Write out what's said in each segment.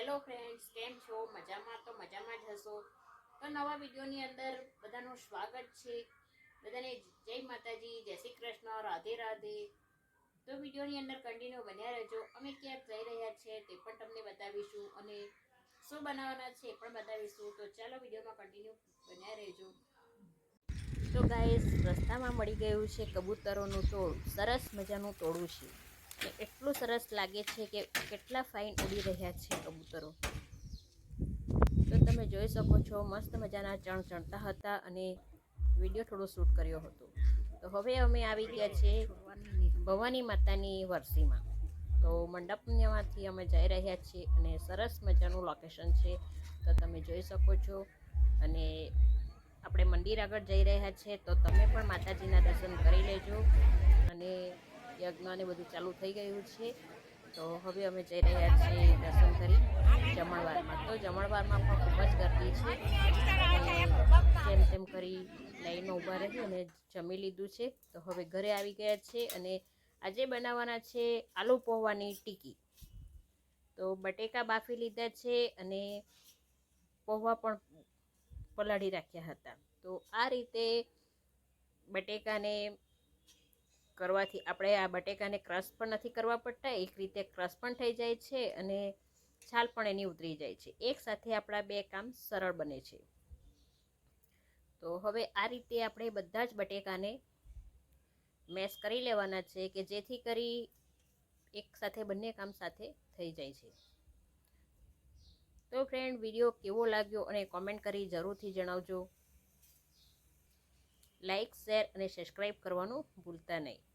Hello friends, કેમ છો? મજામાં તો મજામાં જ હશો. તો નવા વિડીયોની અંદર બધાનું સ્વાગત છે. બધાને જય માતાજી, જય શ્રી કૃષ્ણ, રાધે રાધે. તો વિડીયોની અંદર કન્ટિન્યુ બન્યા રહેજો. અમે ક્યાંક જઈ રહ્યા છીએ તે પણ તમને બતાવીશું અને શું બનાવવાના છે એ પણ બતાવીશું. તો ચાલો વિડીયોમાં કન્ટિન્યુ બન્યા રહેજો. તો ગાઈસ, રસ્તામાં મળી ગયું છે કબૂતરોનું ટોળું. સરસ મજાનું ટોળું છે. એટલું સરસ લાગે છે કે કેટલા ફાઇન ઉડી રહ્યા છે કબૂતરો. તો તમે જોઈ શકો છો, મસ્ત મજાના ચણ ચણતા હતા અને વિડીયો થોડો શૂટ કર્યો હતો. તો હવે અમે આવી ગયા છે ભવાની માતાની વરસીમાં. તો મંડપમાંથી અમે જઈ રહ્યા છીએ અને સરસ મજાનું લોકેશન છે, તો તમે જોઈ શકો છો. અને આપણે મંદિર આગળ જઈ રહ્યા છીએ, તો તમે પણ માતાજીના દર્શન કરી લેજો. અને યજ્ઞ ને બધું ચાલુ થઈ ગયું છે. તો હવે અમે જઈ રહ્યા છીએ દર્શન કરી જમણવારમાં. તો જમણવારમાં પણ ખૂબ જ ગર્દી છે. જેમ તેમ કરી લાઈનમાં ઊભા રહી અને જમી લીધું છે. તો હવે ઘરે આવી ગયા છે અને આજે બનાવવાના છે આલુ પૌવાની ટીકી. તો બટેકા બાફી લીધા છે અને પૌવા પણ પલાળી રાખ્યા હતા. તો આ રીતે બટેકાને કરવાથી આપણે આ બટેકાને ક્રશ પણ નથી કરવા પડતા, એક રીતે ક્રશ પણ થઈ જાય છે અને છાલ પણ એની ઉતરી જાય છે. એક સાથે આપણા બે કામ સરળ બને છે. તો હવે આ રીતે આપણે બધા જ બટેકાને મેશ કરી લેવાના છે કે જેથી કરી એક સાથે બંને કામ સાથે થઈ જાય છે. તો ફ્રેન્ડ, વિડીયો કેવો લાગ્યો અને કોમેન્ટ કરી જરૂરથી જણાવજો. લાઈક, શેર અને સબસ્ક્રાઈબ કરવાનું ભૂલતા નહીં.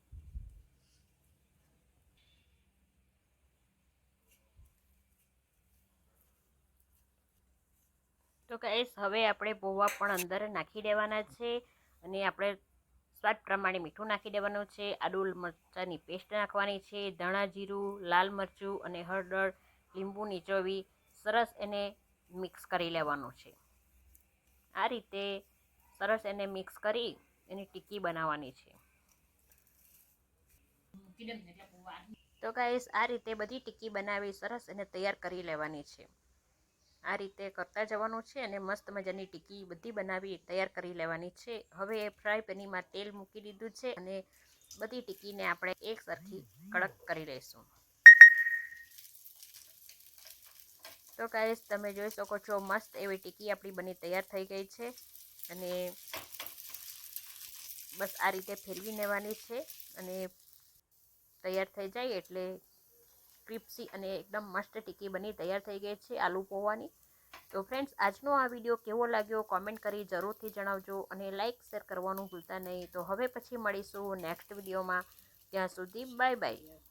તો ગાઈસ, હવે આપણે પૌવા પણ અંદર નાખી દેવાના છે અને આપણે સ્વાદ પ્રમાણે મીઠું નાખી દેવાનું છે. આદુ મરચાંની પેસ્ટ નાખવાની છે, ધાણા જીરું, લાલ મરચું અને હળદર, લીંબુ નીચોવી સરસ એને મિક્સ કરી લેવાનું છે. આ રીતે સરસ એને મિક્સ કરી એની ટીકી બનાવવાની છે. તો ગાઈસ, આ રીતે બધી ટીકી બનાવી સરસ એને તૈયાર કરી લેવાની છે. આ રીતે કરતા જવાનું છે અને મસ્ત મજાની ટીકી બધી બનાવી તૈયાર કરી લેવાની છે. હવે ફ્રાય પેનીમાં તેલ મૂકી દીધું છે અને બધી ટીકીને આપણે એક સરખી કડક કરી લઈશું. તો ગાઈસ, તમે જોઈ શકો છો, મસ્ત એવી ટીકી આપણી બની તૈયાર થઈ ગઈ છે. અને બસ આ રીતે ફેરવી લેવાની છે અને તૈયાર થઈ જાય એટલે ક્રિસ્પી અને એકદમ મસ્ત ટીકી બની તૈયાર થઈ ગઈ છે આલુ પૌવાની. તો ફ્રેન્ડ્સ, આજનો આ વિડીયો કેવો લાગ્યો કોમેન્ટ કરી જરૂરથી જણાવજો અને લાઇક શેર કરવાનું ભૂલતા નહીં. તો હવે પછી મળીશું નેક્સ્ટ વિડીયોમાં. ત્યાં સુધી બાય બાય.